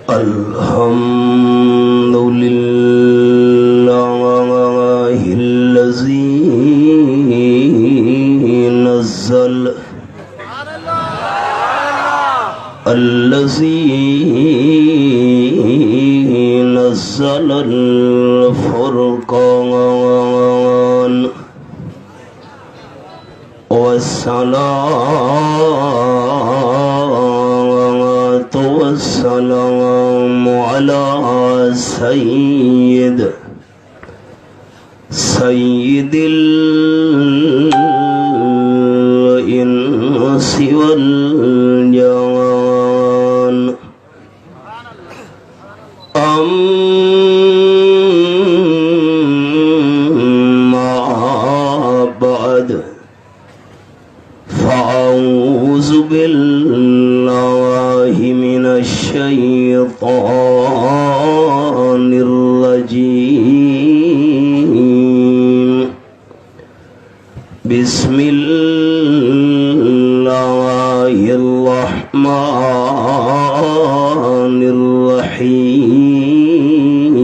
الحمد لله الذي نزل الفرقان والصلاة والسلام على سيد الإنس والجان. أما بعد فأعوذ بالله من الشيطان الرجيم. بسم الله الرحمن الرحيم.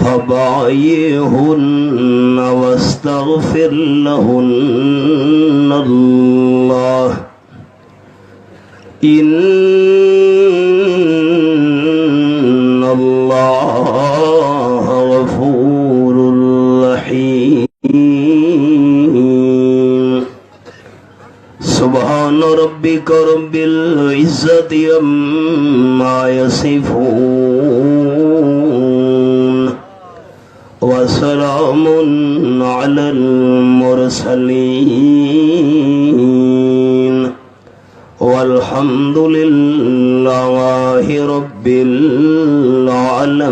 فبايعهن واستغفر لهن الله إن الله غفور رحيم. سبحان ربك رب العزة عما يصفون وسلام على المرسلين والحمد لله رب العالمين.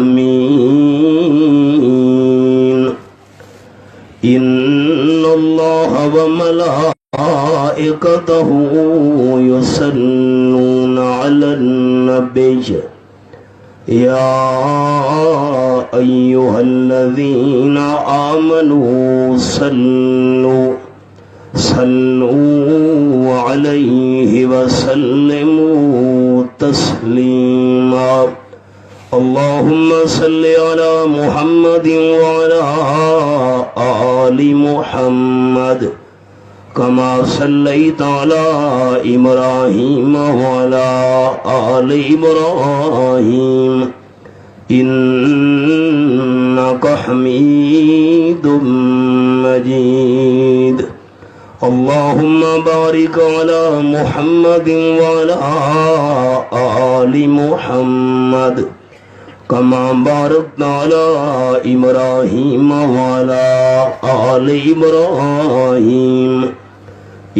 إن الله وملائكته يصلون على النبي يا أيها الذين آمنوا صلوا عليه وسلموا تسليما. اللهم صل على محمد وعلى آل محمد كما صليت على إبراهيم وعلى آل إبراهيم إنك حميد مجيد. اللهم بارك على محمد وعلى آل محمد كما باركت على إبراهيم وعلى آل إبراهيم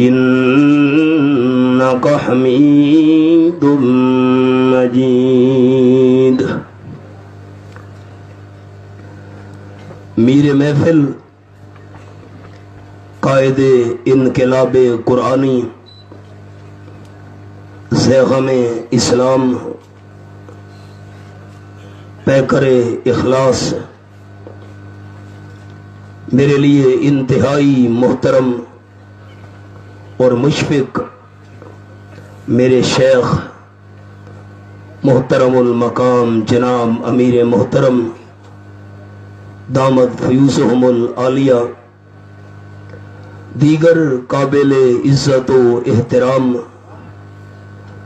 إنك حميد مجيد. میر محفل قائد انقلاب قرآنی زیغم اسلام پیکر اخلاص میرے لیے انتہائی محترم اور مشفق میرے شیخ محترم المقام جناب امیر محترم دامت فیوزہم العالیہ، دیگر قابل عزت و احترام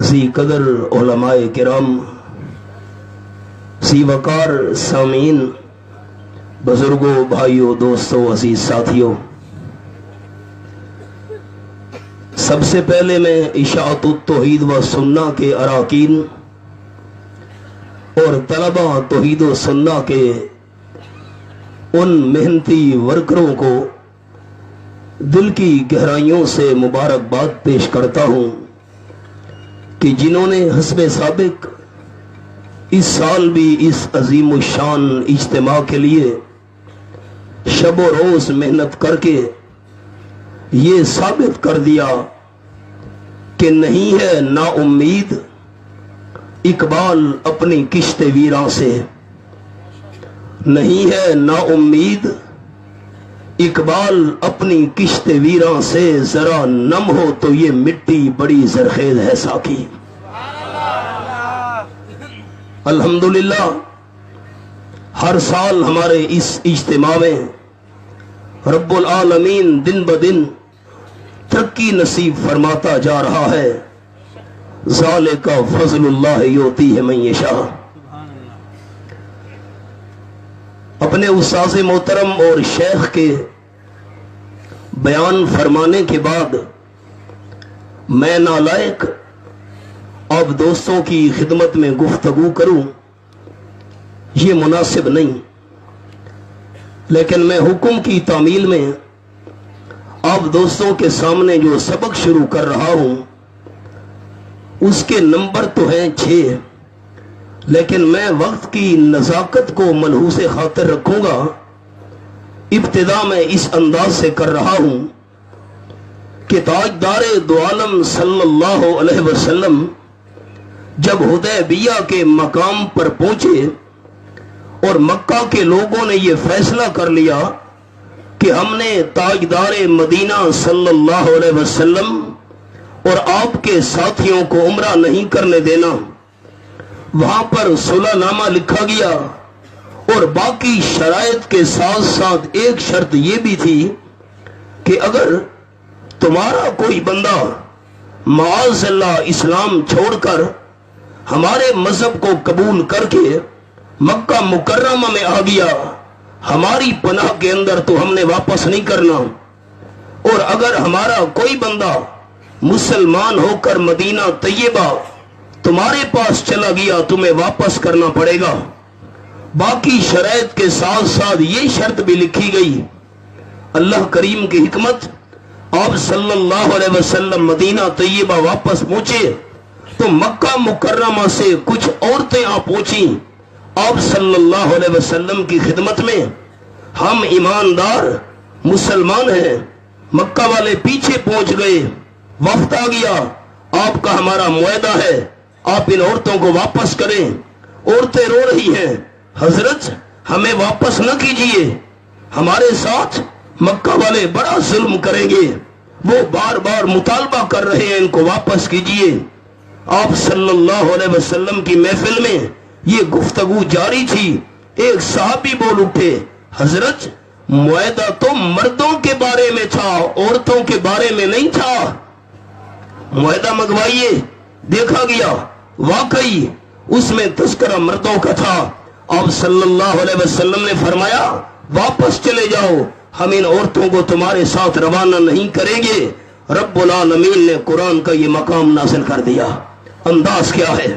ذی قدر علماء کرام، ذی وقار سامعین، بزرگوں، بھائیوں، دوستوں، عزیز ساتھیوں، سب سے پہلے میں اشاعت التوحید و سنہ کے اراکین اور طلبہ توحید و سنہ کے ان محنتی ورکروں کو دل کی گہرائیوں سے مبارکباد پیش کرتا ہوں کہ جنہوں نے حسب سابق اس سال بھی اس عظیم الشان اجتماع کے لیے شب و روز محنت کر کے یہ ثابت کر دیا کہ نہیں ہے نا امید اقبال اپنی کشت ویراں سے، نہیں ہے نا امید اقبال اپنی کشت ویراں سے ذرا نم ہو تو یہ مٹی بڑی زرخیز ہے ساکی. الحمدللہ ہر سال ہمارے اس اجتماع میں رب العالمین دن بدن ترقی نصیب فرماتا جا رہا ہے. ذالک فضل اللہ یؤتیہ من یشاء. اپنے استاذ محترم اور شیخ کے بیان فرمانے کے بعد میں نالائق اب دوستوں کی خدمت میں گفتگو کروں یہ مناسب نہیں، لیکن میں حکم کی تعمیل میں اب دوستوں کے سامنے جو سبق شروع کر رہا ہوں اس کے نمبر تو ہیں 6، لیکن میں وقت کی نزاکت کو ملحوظ خاطر رکھوں گا. ابتدا میں اس انداز سے کر رہا ہوں کہ تاجدار دو عالم صلی اللہ علیہ وسلم جب حدیبیہ کے مقام پر پہنچے اور مکہ کے لوگوں نے یہ فیصلہ کر لیا کہ ہم نے تاجدار مدینہ صلی اللہ علیہ وسلم اور آپ کے ساتھیوں کو عمرہ نہیں کرنے دینا، وہاں پر صلح نامہ لکھا گیا اور باقی شرائط کے ساتھ ساتھ ایک شرط یہ بھی تھی کہ اگر تمہارا کوئی بندہ معاذ اللہ اسلام چھوڑ کر ہمارے مذہب کو قبول کر کے مکہ مکرمہ میں آ گیا ہماری پناہ کے اندر تو ہم نے واپس نہیں کرنا، اور اگر ہمارا کوئی بندہ مسلمان ہو کر مدینہ طیبہ تمہارے پاس چلا گیا تمہیں واپس کرنا پڑے گا. باقی شرائط کے ساتھ ساتھ یہ شرط بھی لکھی گئی. اللہ کریم کی حکمت، آپ صلی اللہ علیہ وسلم مدینہ طیبہ واپس پہنچے تو مکہ مکرمہ سے کچھ عورتیں آ پہنچیں آپ صلی اللہ علیہ وسلم کی خدمت میں. ہم ایماندار مسلمان ہیں. مکہ والے پیچھے پہنچ گئے، وفد آ گیا، آپ کا ہمارا معاہدہ ہے، آپ ان عورتوں کو واپس کریں. عورتیں رو رہی ہیں، حضرت ہمیں واپس نہ کیجئے، ہمارے ساتھ مکہ والے بڑا ظلم کریں گے، وہ بار بار مطالبہ کر رہے ہیں ان کو واپس کیجئے. آپ صلی اللہ علیہ وسلم کی محفل میں یہ گفتگو جاری تھی. ایک صحابی بول اٹھے، حضرت معاہدہ تو مردوں کے بارے میں تھا، عورتوں کے بارے میں نہیں تھا، معاہدہ منگوائیے. دیکھا گیا واقعی اس میں تذکرہ مردوں کا تھا. آپ صلی اللہ علیہ وسلم نے فرمایا واپس چلے جاؤ، ہم ان عورتوں کو تمہارے ساتھ روانہ نہیں کریں گے. رب العالمین نے قرآن کا یہ مقام نازل کر دیا. انداز کیا ہے؟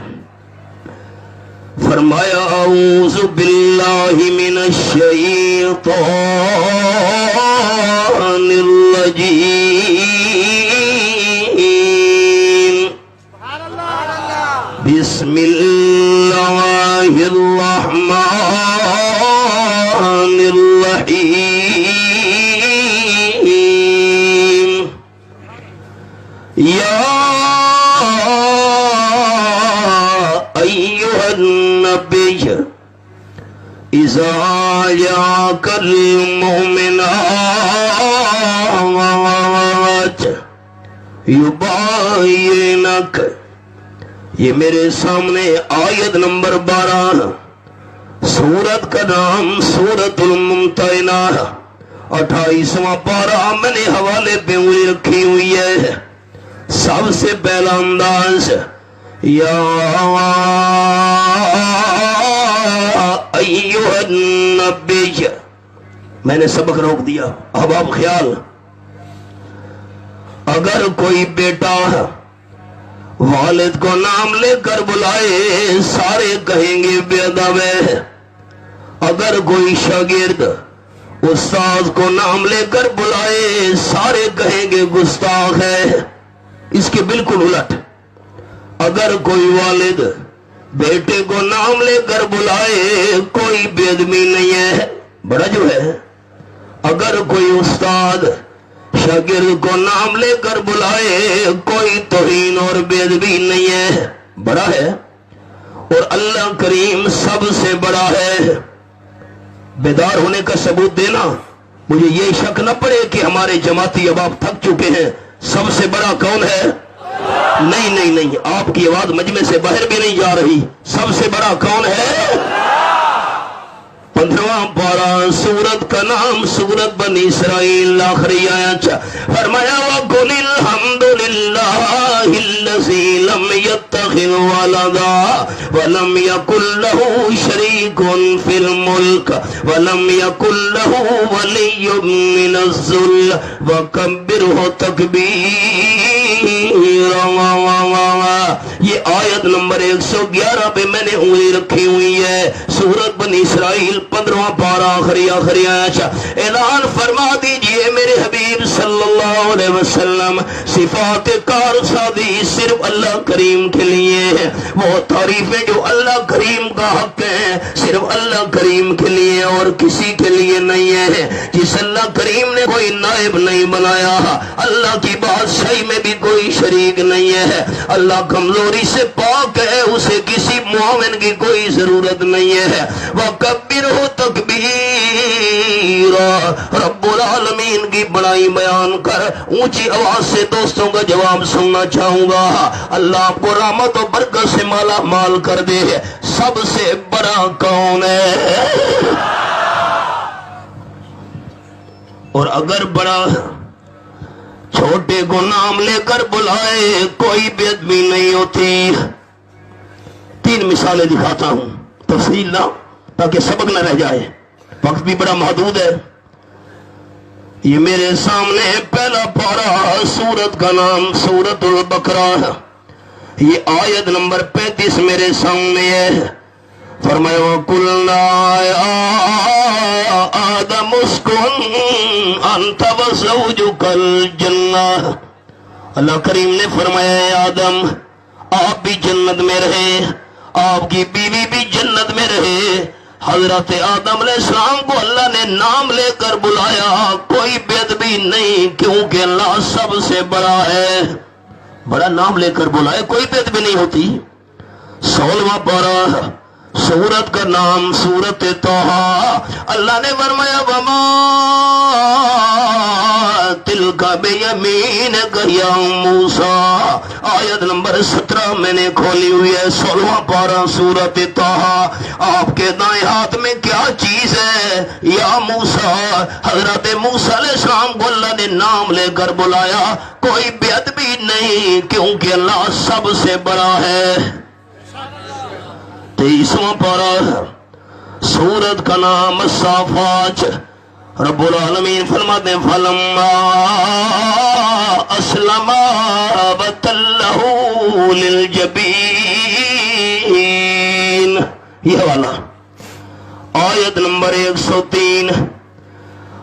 فرمایا اعوذ باللہ من الشیطان الرجیم، بسم اللہ الرحمن الرحیم. یا ایھا النبی اذا جاءک المؤمنات یباینک. یہ میرے سامنے آیت نمبر 12، سورت کا نام سورت الممتحنہ، 28واں پارہ میں نے حوالے پہ انگلی رکھی ہوئی ہے. سب سے پہلا انداز یا ایھا النبی. میں نے سبق روک دیا. اب آپ خیال، اگر کوئی بیٹا والد کو نام لے کر بلائے سارے کہیں گے بے ادب ہے. اگر کوئی شاگرد استاد کو نام لے کر بلائے سارے کہیں گے گستاخ ہے. اس کے بالکل الٹ، اگر کوئی والد بیٹے کو نام لے کر بلائے کوئی بے ادبی نہیں ہے، بڑا جو ہے. اگر کوئی استاد شاگرد کو نام لے کر بلائے کوئی توہین اور بے ادبی نہیں ہے، بڑا ہے. اور اللہ کریم سب سے بڑا ہے. بیدار ہونے کا ثبوت دینا. مجھے یہ شک نہ پڑے کہ ہمارے جماعتی اب آپ تھک چکے ہیں، سب سے بڑا کون ہے؟ نہیں نہیں نہیں، آپ کی آواز مجمع سے باہر بھی نہیں جا رہی، سب سے بڑا کون ہے؟ 15واں پارہ سورت کا نام سورت بنی اسرائیل، آخری آیت فرمایا وَقُلِ الْحَمْدُ لِلَّهِ الَّذِي لَمْ يَتَّخِذْ وَلَدًا وَلَمْ يَكُنْ لَهُ شَرِيكٌ فِي الْمُلْكِ وَلَمْ يَكُنْ لَهُ وَلِيٌّ مِّنَ الذُّلِّ وَكَبِّرْهُ تَكْبِيرًا۔ یہ آیت نمبر 111 پہ میں نے انگلی رکھی ہوئی ہے، سورت بنی اسرائیل 15واں پارہ آخری آیت۔ اعلان فرما دیجئے میرے حبیب صلی اللہ علیہ وسلم، صفات کارسازی صرف اللہ کریم کے لیے ہے، وہ تعریفیں جو اللہ کریم کا حق ہے صرف اللہ کریم کے لیے اور کسی کے لیے نہیں ہے۔ جس اللہ کریم نے کوئی نائب نہیں بنایا، اللہ کی بادشاہی میں بھی کوئی شریک نہیں ہے، اللہ کمزوری سے پاک ہے، اسے کسی معاون کی کوئی ضرورت نہیں ہے۔ وَكَبِّرْهُ تَكْبِيرًا، رب العالمین کی بڑائی بیان کر اونچی آواز سے دوستوں کا جواب سننا چاہوں گا۔ اللہ آپ کو رحمت و برکت سے مالا مال کر دے، سب سے بڑا کون ہے؟ اور اگر بڑا چھوٹے کو نام لے کر بلائے کوئی بے ادبی نہیں ہوتی۔ 3 مثالیں دکھاتا ہوں، تفصیل نہ تاکہ سبق نہ رہ جائے، وقت بھی بڑا محدود ہے۔ یہ میرے سامنے پہلا پارہ، سورت کا نام سورت البقرہ، یہ آیت نمبر 35 میرے سامنے ہے۔ فرمایا وَقُلْنَا يَا آدَمُ اسْكُنْ أَنْتَ وَزَوْجُكَ الْجَنَّةَ، اللہ کریم نے فرمایا اے آدم آپ بھی جنت میں رہے، آپ کی بیوی بھی جنت میں رہے۔ حضرت آدم علیہ السلام کو اللہ نے نام لے کر بلایا، کوئی بے ادبی نہیں، کیونکہ اللہ سب سے بڑا ہے، بڑا نام لے کر بلائے کوئی بے ادبی نہیں ہوتی۔ 16واں پارہ سورت کا نام سورت طٰہٰ، اللہ نے فرمایا وَمَا تِلْكَ بِيَمِينِكَ يَا موسیٰ، آیت نمبر 17 میں نے کھولی ہوئی ہے۔ 16واں پارہ سورت طٰہٰ، آپ کے دائیں ہاتھ میں کیا چیز ہے؟ یا موسیٰ، حضرت موسیٰ علیہ السلام کو اللہ نے نام لے کر بلایا، کوئی بے ادبی نہیں، کیونکہ اللہ سب سے بڑا ہے۔ 23واں پارہ سورت کا نام الصافات، رب العالمین فرماتے ہیں فَلَمَّا أَسْلَمَا وَتَلَّهُ لِلْجَبِينِ، یہ والا آیت نمبر 103۔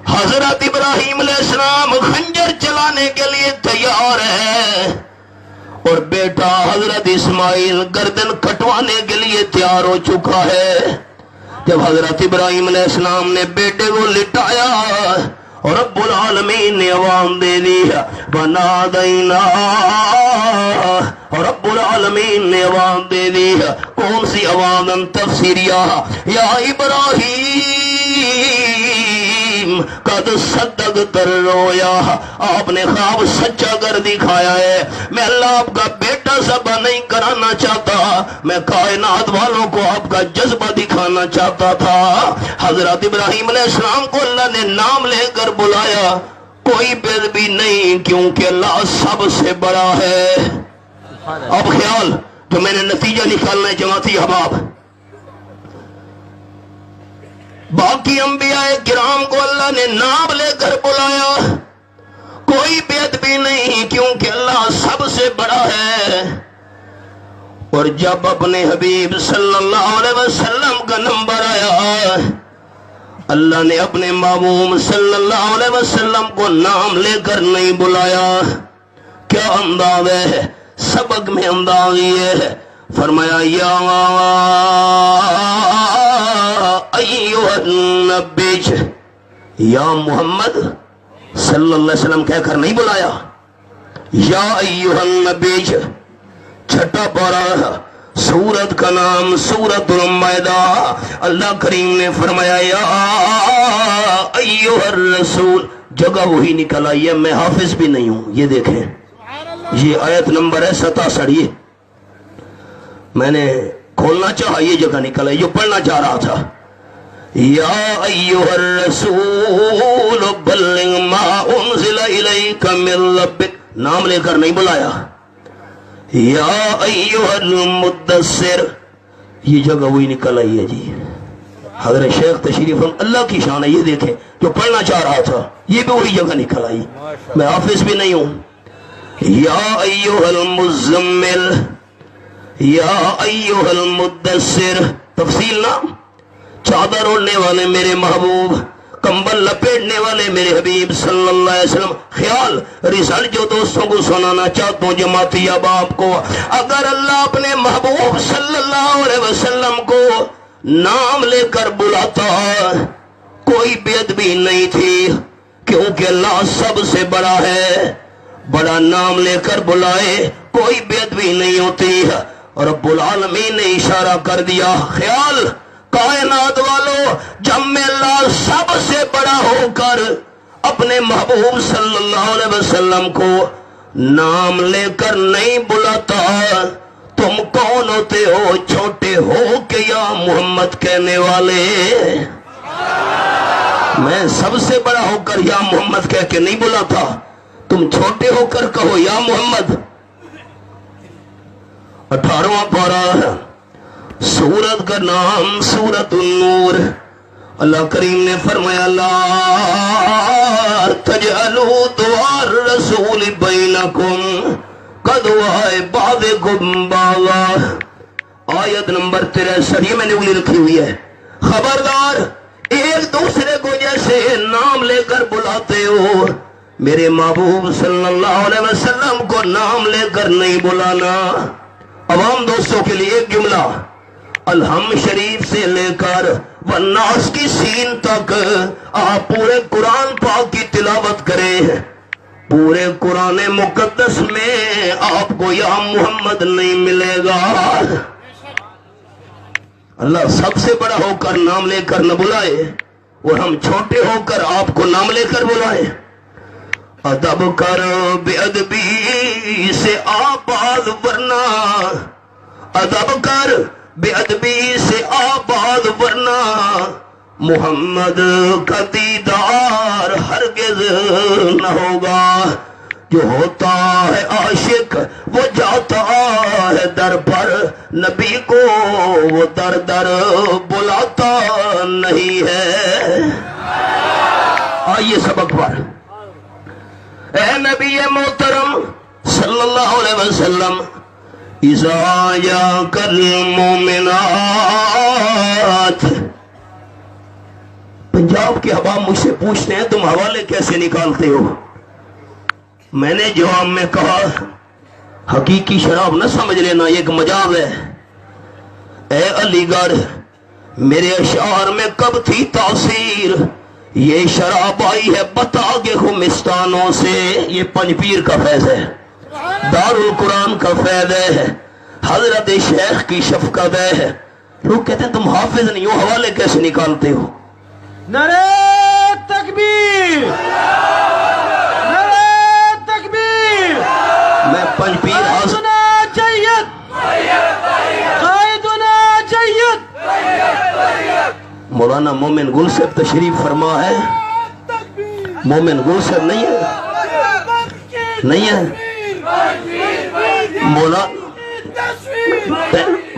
حضرت ابراہیم علیہ السلام خنجر چلانے کے لیے تیار ہے اور بیٹا حضرت اسماعیل گردن کٹوانے کے لیے تیار ہو چکا ہے۔ جب حضرت ابراہیم علیہ السلام نے بیٹے کو لٹایا اور رب العالمین نے آواز دے دی وَنَادَيْنَاهُ، اور رب العالمین نے آواز دے دی، کون سی آواز؟ تفسیریہ، یا ابراہیم قد صدقت الرؤیا، آپ نے خواب سچا کر دکھایا ہے۔ میں اللہ آپ کا بیٹا ذبح نہیں کرانا چاہتا، میں کائنات والوں کو آپ کا جذبہ دکھانا چاہتا تھا۔ حضرت ابراہیم علیہ السلام کو اللہ نے نام لے کر بلایا، کوئی بے ادبی نہیں، کیونکہ اللہ سب سے بڑا ہے۔ اب خیال تو میں نے نتیجہ نکالنا ہے جماعتی احباب، باقی انبیاء کرام کو اللہ نے نام لے کر بلایا، کوئی بے ادبی نہیں، کیونکہ اللہ سب سے بڑا ہے۔ اور جب اپنے حبیب صلی اللہ علیہ وسلم کا نمبر آیا، اللہ نے اپنے محبوب صلی اللہ علیہ وسلم کو نام لے کر نہیں بلایا۔ کیا انداز ہے؟ سبق میں انداز یہ ہے، فرمایا یا ایھا النبی، یا محمد صلی اللہ علیہ وسلم کہہ کر نہیں بلایا، یا ایھا النبی۔ چھٹا پارہ سورت کا نام سورت المائدہ، اللہ کریم نے فرمایا یا ایھا الرسول، جگہ وہی نکل آئی ہے، میں حافظ بھی نہیں ہوں. یہ دیکھیں، یہ آیت نمبر ہے 67. یہ میں نے کھولنا چاہا، یہ جگہ نکل آئی جو پڑھنا چاہ رہا تھا. یا ایھا الرسول بلغ ما انزل الیک من ربک، نام لے کر نہیں بلایا. یا ایھا المدثر، یہ جگہ وہی نکل آئی ہے. جی حضرت شیخ تشریف، اللہ کی شان ہے. یہ دیکھیں جو پڑھنا چاہ رہا تھا یہ بھی وہی جگہ نکل آئی. میں حافظ بھی نہیں ہوں. یا ایھا المزمل، یا ایھا المدثر، تفصیل نا، چادر اوڑھنے والے میرے محبوب، کمبل لپیٹنے والے میرے حبیب صلی اللہ علیہ وسلم. خیال رزلٹ جو دوستوں کو سنانا چاہتا ہوں جماعتی احباب کو، اگر اللہ اپنے محبوب صلی اللہ علیہ وسلم کو نام لے کر بلاتا کوئی بے ادبی نہیں تھی، کیونکہ اللہ سب سے بڑا ہے. بڑا نام لے کر بلائے کوئی بے ادبی نہیں ہوتی. رب العالمین نے اشارہ کر دیا. خیال کائنات والو، جب میں اللہ سب سے بڑا ہو کر اپنے محبوب صلی اللہ علیہ وسلم کو نام لے کر نہیں بلاتا، تم کون ہوتے ہو چھوٹے ہو کہ یا محمد کہنے والے؟ میں سب سے بڑا ہو کر یا محمد کہہ کے نہیں بلاتا، تم چھوٹے ہو کر کہو یا محمد. 18واں پارہ، سورت کا نام سورت النور. اللہ کریم نے فرمایا لا تجعلوا دعاء الرسول بینکم کدعاء بعضکم بعضا. آیت نمبر 63. یہ میں نے انگلی رکھی ہوئی ہے. خبردار، ایک دوسرے کو جیسے نام لے کر بلاتے ہو، میرے محبوب صلی اللہ علیہ وسلم کو نام لے کر نہیں بلانا. عوام دوستوں کے لیے ایک جملہ، الحم شریف سے لے کر والناس کی سین تک آپ پورے قرآن پاک کی تلاوت کریں، پورے قرآن مقدس میں آپ کو یا محمد نہیں ملے گا. اللہ سب سے بڑا ہو کر نام لے کر نہ بلائے اور ہم چھوٹے ہو کر آپ کو نام لے کر بلائے. ادب کر بے ادبی سے آباد ورنہ، ادب کر بے ادبی سے آباد ورنہ محمد کا دیدار ہرگز نہ ہوگا. جو ہوتا ہے عاشق وہ جاتا ہے در پر، نبی کو وہ در در بلاتا نہیں ہے. آئیے سبق پر. اے نبی محترم صلی اللہ علیہ وسلم، اذا جاءک المؤمنات. پنجاب کے حباب مجھ سے پوچھتے ہیں تم حوالے کیسے نکالتے ہو؟ میں نے جواب میں کہا حقیقی شراب نہ سمجھ لینا، یہ ایک مجاز ہے. اے علی گڑھ، میرے اشعار میں کب تھی تاثیر؟ یہ شراب آئی ہے بتا کے خمستانوں سے. یہ پنج پیر کا فیض ہے، دار القرآن کا فیض ہے، حضرت شیخ کی شفقت ہے. لوگ کہتے ہیں تم حافظ نہیں ہو، حوالے کیسے نکالتے ہو؟ نعرہ تکبیر، نعرہ تکبیر. میں پنج پیر قائدنا جید، قائدنا جید. مولانا مومن گل صاحب تشریف فرما ہے. مومن گل صاحب نہیں ہے، نہیں ہے مولا.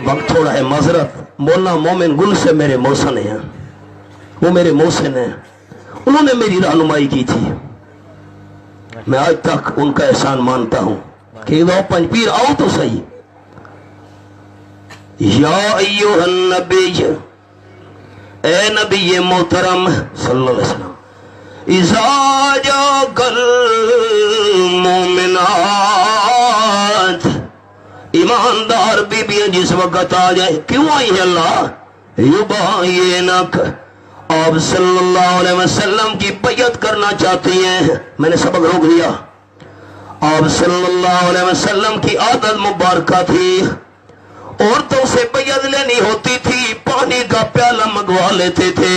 وقت تھوڑا ہے، معذرت. مولانا مومن گل سے میرے موسن ہیں، وہ میرے محسن ہیں، انہوں نے میری رہنمائی کی تھی. میں آج تک ان کا احسان مانتا ہوں کہ وہ پنج پیر آؤ تو صحیح. یا ایھا النبی، اے نبی محترم صلی اللہ علیہ وسلم، اذا جاءک المؤمنات، ایماندار بیبیاں جس وقت آ جائیں. کیوں آئی ہیں اللہ؟ یباینک، آپ صلی اللہ علیہ وسلم کی بیعت کرنا چاہتی ہیں. میں نے سبق روک دیا. آپ صلی اللہ علیہ وسلم کی عادت مبارکہ تھی، عورتوں سے بیعت لینی ہوتی تھی، پانی کا پیالہ منگوا لیتے تھے،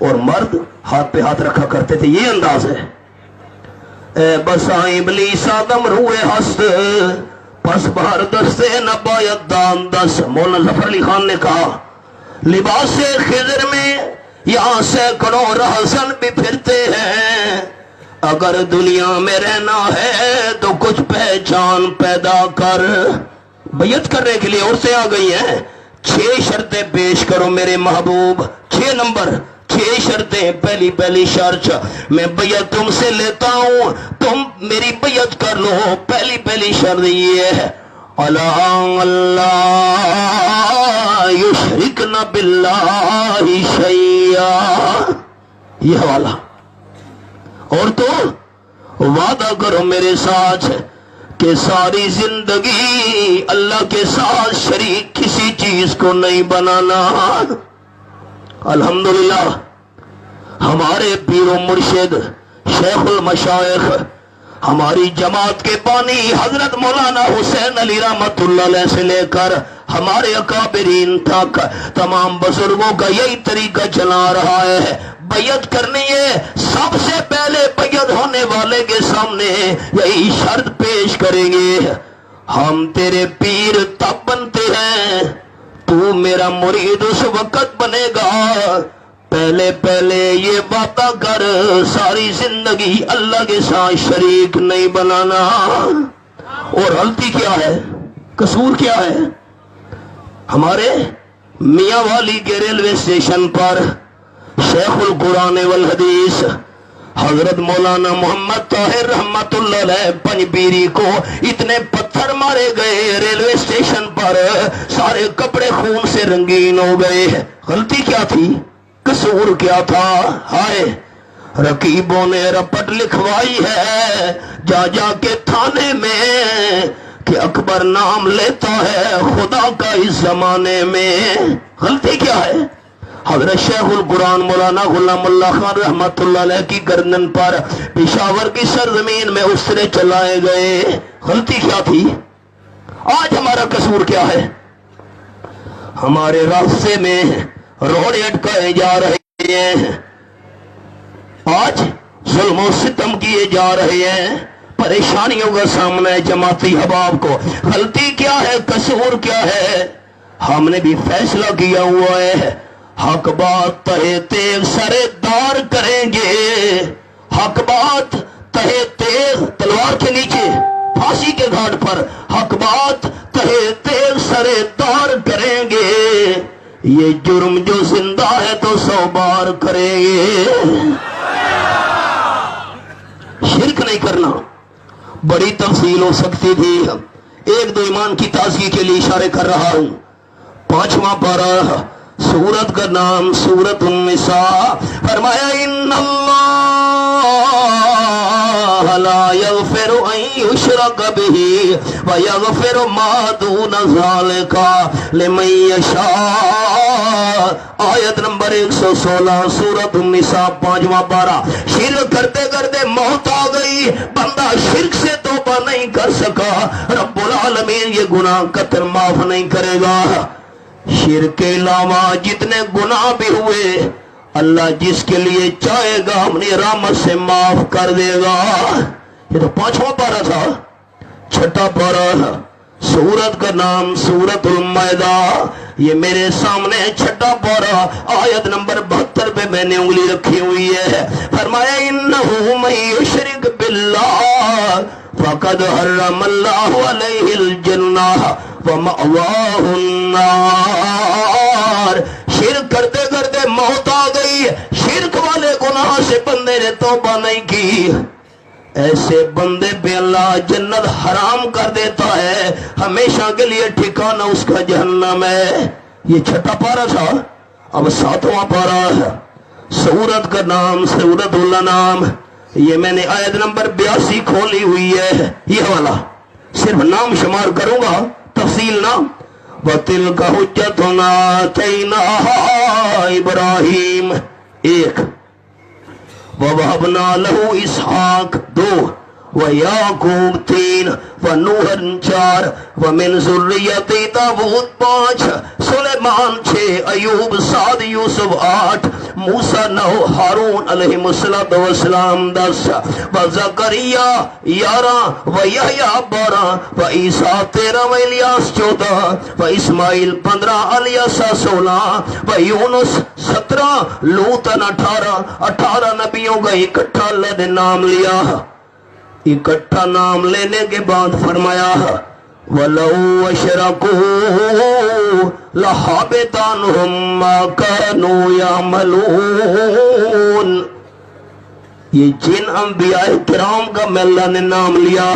اور مرد ہاتھ پہ ہاتھ رکھا کرتے تھے. یہ انداز ہے. اے بسائیں ابلیس آدم روئے ہست پس بہر دستے نبایت دان دس. مولانا ظفر علی خان نے کہا لباس خضر میں یہاں سینکڑوں رہزن بھی پھرتے ہیں. اگر دنیا میں رہنا ہے تو کچھ پہچان پیدا کر. بیعت کرنے کے لیے عورتیں آ گئی ہیں. 6 شرطیں پیش کرو میرے محبوب. 6 نمبر 6 شرطیں. پہلی شرط میں بیعت تم سے لیتا ہوں, تم میری بیعت کر لو. پہلی شرط یہ ہے اللہ یشرکن باللہ شیئا. یہ حوالہ. اور تو وعدہ کرو میرے ساتھ کہ ساری زندگی اللہ کے ساتھ شریک کسی چیز کو نہیں بنانا. الحمدللہ ہمارے پیر و مرشد شیخ المشائخ ہماری جماعت کے بانی حضرت مولانا حسین علی رحمت اللہ علیہ سے لے کر ہمارے اکابرین تک تمام بزرگوں کا یہی طریقہ چلا رہا ہے. بیعت کرنی ہے, سب سے پہلے بیعت ہونے والے کے سامنے یہی شرط پیش کریں گے, ہم تیرے پیر تب بنتے ہیں تو میرا مرید اس وقت بنے گا پہلے یہ وعدہ کر ساری زندگی اللہ کے ساتھ شریک نہیں بنانا. اور غلطی کیا ہے, قصور کیا ہے؟ ہمارے میاں والی کے ریلوے اسٹیشن پر شیخ القرآن والحدیث حضرت مولانا محمد طاہر رحمت اللہ علیہ پنجبیری کو اتنے پتھر مارے گئے ریلوے اسٹیشن پر, سارے کپڑے خون سے رنگین ہو گئے. غلطی کیا تھی, قصور کیا تھا؟ ہائے رقیبوں نے رپٹ لکھوائی ہے جا کے تھانے میں کہ اکبر نام لیتا ہے خدا کا اس زمانے میں. غلطی کیا ہے؟ حضرت شیخ القرآن مولانا غلام اللہ خان رحمت اللہ علیہ کی گردن پر پشاور کی سرزمین میں اسرے چلائے گئے. غلطی کیا تھی؟ آج ہمارا قصور کیا ہے؟ ہمارے راستے میں روڑے اٹکائے جا رہے ہیں, آج ظلم و ستم کیے جا رہے ہیں, پریشانیوں کا سامنا ہے جماعتی احباب کو. غلطی کیا ہے, قصور کیا ہے؟ ہم نے بھی فیصلہ کیا ہوا ہے حق بات تہے تیغ سرے دار کریں گے. حق بات تہے تیغ تلوار کے نیچے پھانسی کے گھاٹ پر حق بات تہے تیغ سرے دار کریں گے. یہ جرم جو زندہ ہے تو 100 بار کریں گے. شرک نہیں کرنا بڑی تفصیل ہو سکتی تھی, 1-2 ایمان کی تازگی کے لیے اشارے کر رہا ہوں. 5واں پارہ سورت کا نام سورت النساء. فرمایا ان اللہ لا یغفر ان یشرک بہ ویغفر ما دون ذلک لمن یشاء. آیت نمبر 116 سورت النساء 5واں پارہ. شرک کرتے کرتے موت آ گئی, بندہ شرک سے توبہ نہیں کر سکا, رب العالمین یہ گناہ قطر معاف نہیں کرے گا. شرک کے علاوہ جتنے گناہ بھی ہوئے اللہ جس کے لیے چاہے گا اپنی رحمت سے معاف کر دے گا. یہ تو 5واں پارہ تھا. 6واں پارہ سورت کا نام سورت المائدہ. یہ میرے سامنے 6واں پارہ آیت نمبر 72 پہ میں نے انگلی رکھی ہوئی ہے. فرمایا انہ من یشرک باللہ فقد حرم اللہ علیہ الجنہ ومأواہ النار. شرک کرتے کرتے موت آ گئی, شرک والے گناہ سے بندے نے توبہ نہیں کی, ایسے بندے پہ اللہ جنت حرام کر دیتا ہے, ہمیشہ کے لیے ٹھکانہ اس کا جہنم ہے. یہ 6واں پارہ تھا. اب 7واں پارہ ہے سورت کا نام سورت الانعام. یہ میں نے آیت نمبر 82 کھولی ہوئی ہے. یہ والا صرف نام شمار کروں گا, تفصیل نہ. وَتِلْكَ حُجَّتُنَا آتَيْنَاهَا ابراہیم 1 وَوَهَبْنَا لَهُ إِسْحَاقَ 2 وَيَعْقُوبَ 3 وَنُوحًا 4 وَمِنْ ذُرِّيَّتِ داؤد 5 سلیمان 6 ایوب 7 یوسف 8 موسیٰ نو ہارون علیہ السلام 10 و زکریا 11 و یحییٰ 12 و عیسیٰ 13 و الیاس 14 و اسماعیل 15 الیاسا 16 و یونس 17 لوط 18 نبیوں کا اکٹھا اللہ نے نام لیا. اکٹھا نام لینے کے بعد فرمایا وَلَوْ أَشْرَكُوا لَحَبِطَ عَنْهُمْ مَا كَانُوا يَعْمَلُونَ. یہ جن انبیاء کرام کا میں اللہ نے نام لیا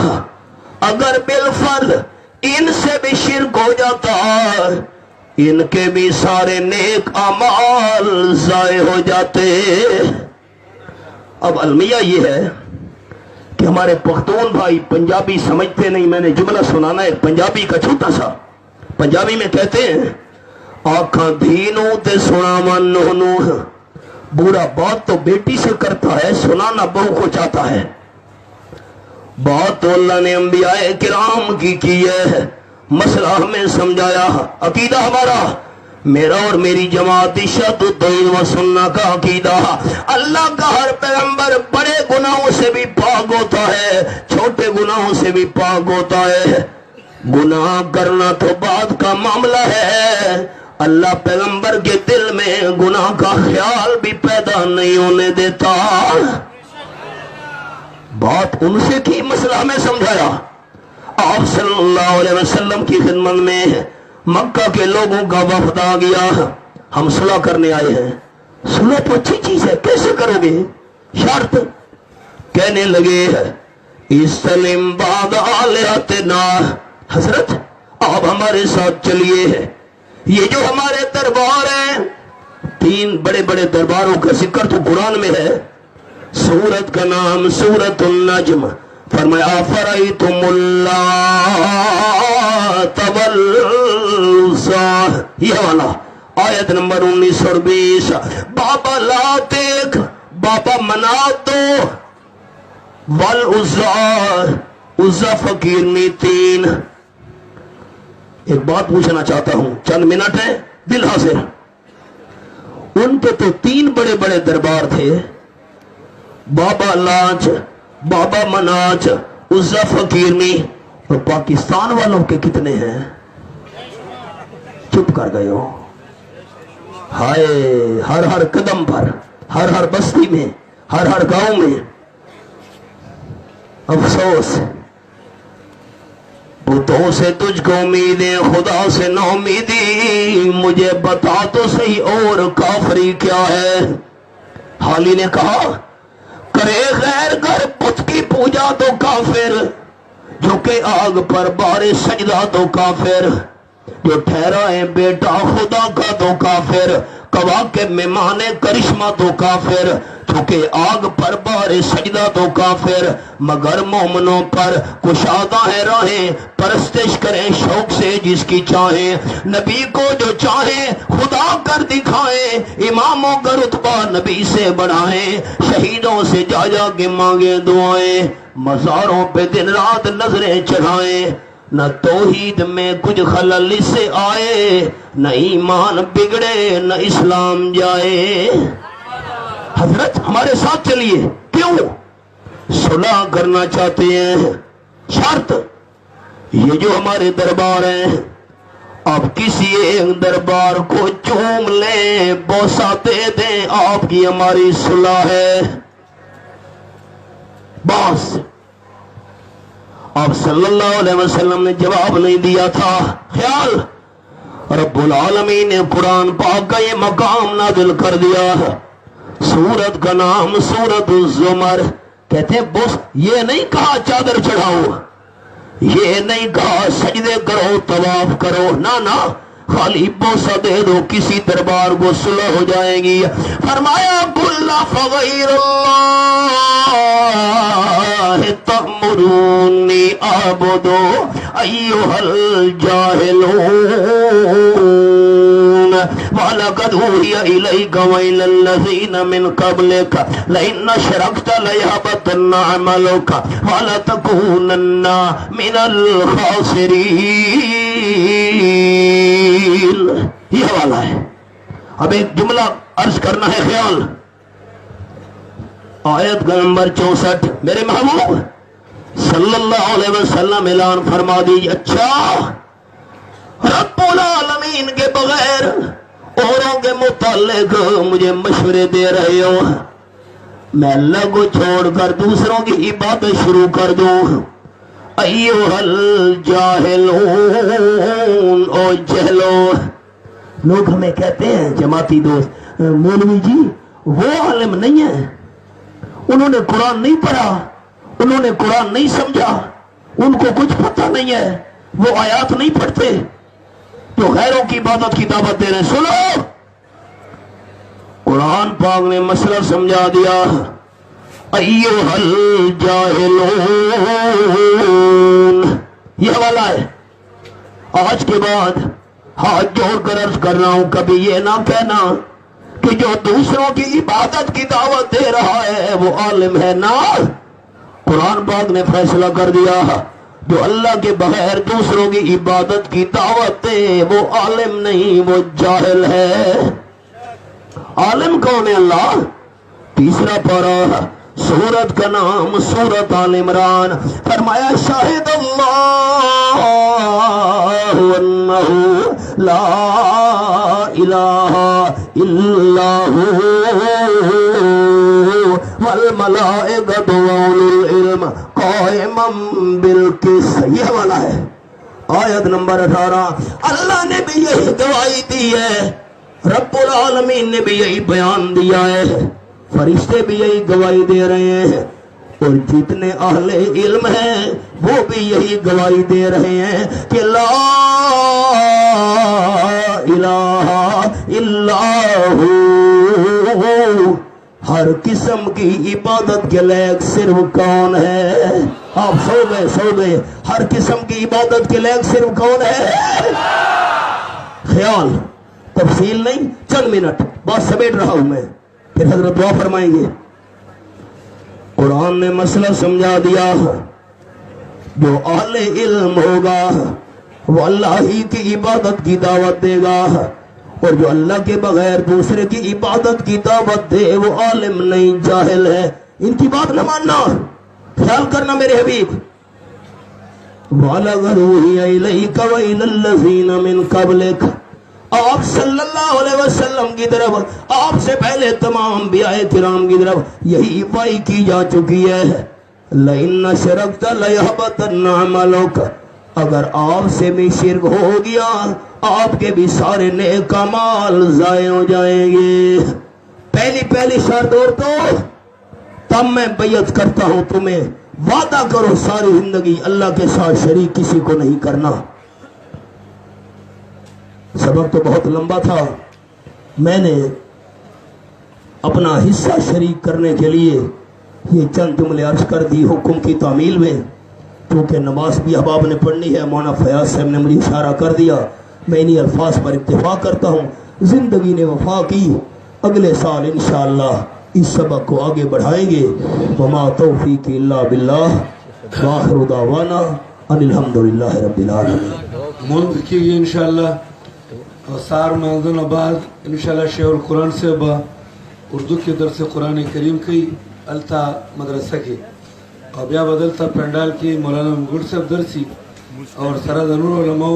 اگر بالفرض ان سے بھی شرک ہو جاتا ان کے بھی سارے نیک اعمال ضائع ہو جاتے. اب المیہ یہ ہے کہ ہمارے پختون بھائی پنجابی سمجھتے نہیں. میں نے جملہ سنانا ہے پنجابی کا چھوٹا سا. پنجابی میں کہتے ہیں آنکھاں دھینوں تے سنا نو. برا بات تو بیٹی سے کرتا ہے سنانا بہو کو چاہتا ہے. بات تو اللہ نے انبیاء کرام کی ہے. مسئلہ ہمیں سمجھایا. عقیدہ ہمارا میرا اور میری جماعت شہادت التوحید و سنت کا عقیدہ اللہ کا ہر پیغمبر بڑے گناہوں سے بھی پاک ہوتا ہے چھوٹے گناہوں سے بھی پاک ہوتا ہے. گناہ کرنا تو بعد کا معاملہ ہے. اللہ پیغمبر کے دل میں گناہ کا خیال بھی پیدا نہیں ہونے دیتا. بات ان سے کی مسئلہ ہمیں سمجھایا. آپ صلی اللہ علیہ وسلم کی خدمت میں مکہ کے لوگوں کا وفد آ گیا. ہم صلح کرنے آئے ہیں. صلح تو اچھی چیز ہے کیسے کرو گے؟ شرط. کہنے لگے استلم بعد آلہتنا. حضرت آپ ہمارے ساتھ چلیے. یہ جو ہمارے دربار ہیں 3 بڑے بڑے درباروں کا ذکر تو قرآن میں ہے. سورت کا نام سورت النجم. فرمایا فرائیتم اللہ والعزیٰ. یہ والا آیت نمبر 19 اور 20. بابا لات ایک بابا منات 2 والعزیٰ عزیٰ فقیرنی 3. ایک بات پوچھنا چاہتا ہوں چند منٹ ہے دل حاضر. ان کے تو 3 بڑے بڑے دربار تھے. بابا لاچ بابا مناچ عزیٰ فقیرنی. اور پاکستان والوں کے کتنے ہیں؟ چپ کر گئے ہو. ہائے ہر قدم پر ہر بستی میں ہر گاؤں میں افسوس. بتوں سے تجھ کو امیدیں خدا سے نہ امیدی. مجھے بتا تو صحیح اور کافری کیا ہے؟ حالی نے کہا کرے غیر کر بت کی پوجا تو کافر. جو کہ آگ پر بارے سجدہ تو کافر. جو ٹھہرائے بیٹا خدا کا تو کافر. کواکب میں مانے کرشمہ تو کافر. چونکہ آگ پر بارے سجدہ تو کافر. مگر مومنوں پر کشادہ ہے راہیں. پرستش کریں شوق سے جس کی چاہیں. نبی کو جو چاہیں خدا کر دکھائیں. اماموں کا رتبہ نبی سے بڑھائیں. شہیدوں سے جا کے مانگیں دعائیں. مزاروں پہ دن رات نظریں چڑھائیں. نہ توحید میں کچھ خلل اس سے آئے. نہ ایمان بگڑے نہ اسلام جائے. حضرت ہمارے ساتھ چلیے. کیوں؟ صلح کرنا چاہتے ہیں. شرط یہ جو ہمارے دربار ہیں آپ کسی ایک دربار کو چوم لیں بوسہ دے دیں آپ کی ہماری صلح ہے. بس آپ صلی اللہ علیہ وسلم نے جواب نہیں دیا تھا. خیال رب العالمین نے قرآن پاک کا یہ مقام نازل کر دیا. سورت کا نام سورت الزمر. کہتے ہیں بس یہ نہیں کہا چادر چڑھاؤ. یہ نہیں کہا سجدے کرو طواف کرو. نہ خالی بوسہ دے دو کسی دربار کو صلح ہو جائے گی. فرمایا کل فغیر اللہ تأمرونی اعبدو ایھا الجاہلون وَلَقَدْ أُوحِيَ إِلَيْكَ وَإِلَى الَّذِينَ مِنْ قَبْلِكَ لَئِنْ أَشْرَكْتَ لَيَحْبَطَنَّ عَمَلُكَ وَلَتَكُونَنَّ مِنَ الْخَاسِرِينَ. یہ حوالہ ہے. اب ایک جملہ عرض کرنا ہے خیال. آیت کا نمبر 64. میرے محبوب صلی اللہ علیہ وسلم اعلان فرما دیجیے. اچھا رب العالمین کے بغیر اوروں کے متعلق مجھے مشورے دے رہے ہو, میں اللہ کو چھوڑ کر دوسروں کی عبادت شروع کر دوں. ایوہ الجاہلون, او جہلو. لوگ ہمیں کہتے ہیں جماعتی دوست, مولوی جی وہ عالم نہیں ہے, انہوں نے قرآن نہیں پڑھا, انہوں نے قرآن نہیں سمجھا, ان کو کچھ پتہ نہیں ہے, وہ آیات نہیں پڑھتے تو غیروں کی عبادت کی دعوت دے رہے ہیں. سنو, قرآن پاک نے مسئلہ سمجھا دیا. ایوہ الجاہلون, یہ حوالہ ہے. آج کے بعد ہاتھ جوڑ کر عرض کر رہا ہوں, کبھی یہ نہ کہنا کہ جو دوسروں کی عبادت کی دعوت دے رہا ہے وہ عالم ہے. نہ, قرآن پاک نے فیصلہ کر دیا, جو اللہ کے بغیر دوسروں کی عبادت کی دعوت دے وہ عالم نہیں, وہ جاہل ہے. عالم کون ہے؟ اللہ. تیسرا پارہ, سورت کا نام سورت آل عمران. فرمایا شاہد اللہ انہ لا الہ الا والملائکۃ واولو العلم قائما بالقسط. یہ والا ہے آیت نمبر 18. اللہ نے بھی یہی گواہی دی ہے, رب العالمین نے بھی یہی بیان دیا ہے, فرشتے بھی یہی گواہی دے رہے ہیں, اور جتنے اہل علم ہیں وہ بھی یہی گواہی دے رہے ہیں کہ لا الہ الا ہو. ہر قسم کی عبادت کے لائق صرف کون ہے؟ آپ سو گئے. ہر قسم کی عبادت کے لائق صرف کون ہے؟ خیال, تفصیل نہیں, چند منٹ بات سمیٹ رہا ہوں میں, پھر حضرت دعا فرمائیں گے. قرآن نے مسئلہ سمجھا دیا, جو اہل علم ہوگا وہ اللہ ہی کی عبادت کی دعوت دے گا, اور جو اللہ کے بغیر دوسرے کی عبادت کی دعوت دے وہ عالم نہیں, جاہل ہے. ان کی بات نہ ماننا, خیال کرنا میرے حبیب. وَلَقَدْ أُوحِيَ إِلَيْكَ وَإِلَى الَّذِينَ مِن قَبْلِكَ, آپ صلی اللہ علیہ وسلم کی طرف, آپ سے پہلے تمام انبیاء کرام کی طرف یہی وحی کی جا چکی ہے. لَإِنَّ أَشْرَكْتَ لَيَحْبَطَنَّ عَمَلُكَ, اگر آپ سے بھی شرک ہو گیا آپ کے بھی سارے نیک اعمال ضائع ہو جائیں گے. پہلی شرط اور تو تب میں بیعت کرتا ہوں تمہیں, وعدہ کرو ساری زندگی اللہ کے ساتھ شریک کسی کو نہیں کرنا. سبق تو بہت لمبا تھا, میں نے اپنا حصہ شریک کرنے کے لیے یہ چند جملے عرض کر دی حکم کی تعمیل میں. کیونکہ نماز بھی احباب نے پڑھنی ہے, مولانا فیاض صاحب نے مجھے اشارہ کر دیا, میں انہی الفاظ پر اکتفا کرتا ہوں. زندگی نے وفا کی, اگلے سال انشاءاللہ اس سبق کو آگے بڑھائیں گے. وما توفیق الا باللہ, وآخر دعوانا ان الحمدللہ رب العالمین. مند کی گئی انشاءاللہ, اور سار مندن بعد انشاءاللہ شیخ القرآن سے با اردو کے درس قرآن کریم کی التا مدرسہ کی, اور بیا بدلتا پنڈال کی مولانا مگڑ صاحب درسی, اور سرا دنور علماء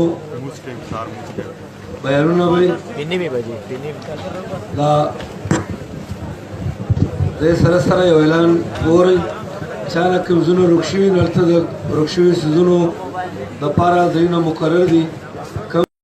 بیانونا بھائی دا دے سرا یو اعلان گوری چانک زنو رکشوین التا دا رکشوین سزنو دا پارا زینو مقرر دی